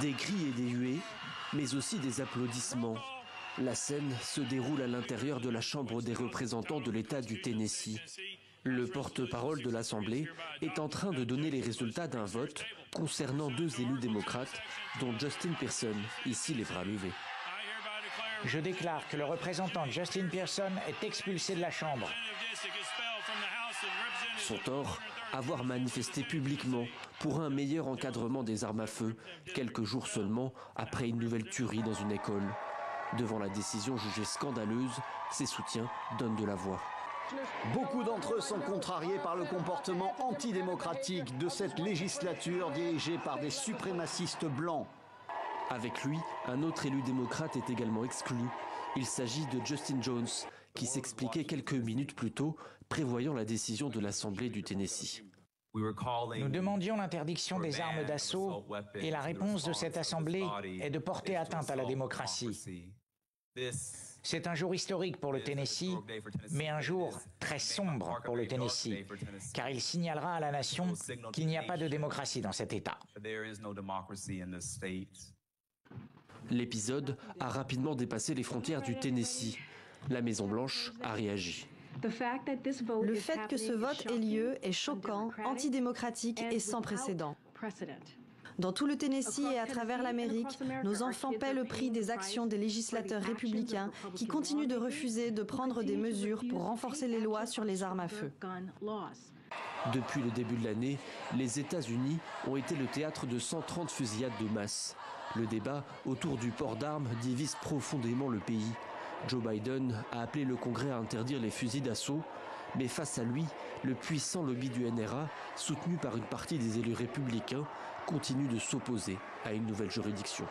Des cris et des huées, mais aussi des applaudissements. La scène se déroule à l'intérieur de la Chambre des représentants de l'État du Tennessee. Le porte-parole de l'Assemblée est en train de donner les résultats d'un vote concernant 2 élus démocrates, dont Justin Pearson, ici les bras levés. Je déclare que le représentant Justin Pearson est expulsé de la Chambre. Son tort, avoir manifesté publiquement pour un meilleur encadrement des armes à feu, quelques jours seulement après une nouvelle tuerie dans une école. Devant la décision jugée scandaleuse, ses soutiens donnent de la voix. Beaucoup d'entre eux sont contrariés par le comportement antidémocratique de cette législature dirigée par des suprémacistes blancs. Avec lui, un autre élu démocrate est également exclu. Il s'agit de Justin Jones, qui s'expliquait quelques minutes plus tôt, prévoyant la décision de l'Assemblée du Tennessee. Nous demandions l'interdiction des armes d'assaut et la réponse de cette Assemblée est de porter atteinte à la démocratie. C'est un jour historique pour le Tennessee, mais un jour très sombre pour le Tennessee, car il signalera à la nation qu'il n'y a pas de démocratie dans cet État. L'épisode a rapidement dépassé les frontières du Tennessee. La Maison-Blanche a réagi. Le fait que ce vote ait lieu est choquant, antidémocratique et sans précédent. Dans tout le Tennessee et à travers l'Amérique, nos enfants paient le prix des actions des législateurs républicains qui continuent de refuser de prendre des mesures pour renforcer les lois sur les armes à feu. Depuis le début de l'année, les États-Unis ont été le théâtre de 130 fusillades de masse. Le débat autour du port d'armes divise profondément le pays. Joe Biden a appelé le Congrès à interdire les fusils d'assaut, mais face à lui, le puissant lobby du NRA, soutenu par une partie des élus républicains, continue de s'opposer à une nouvelle juridiction.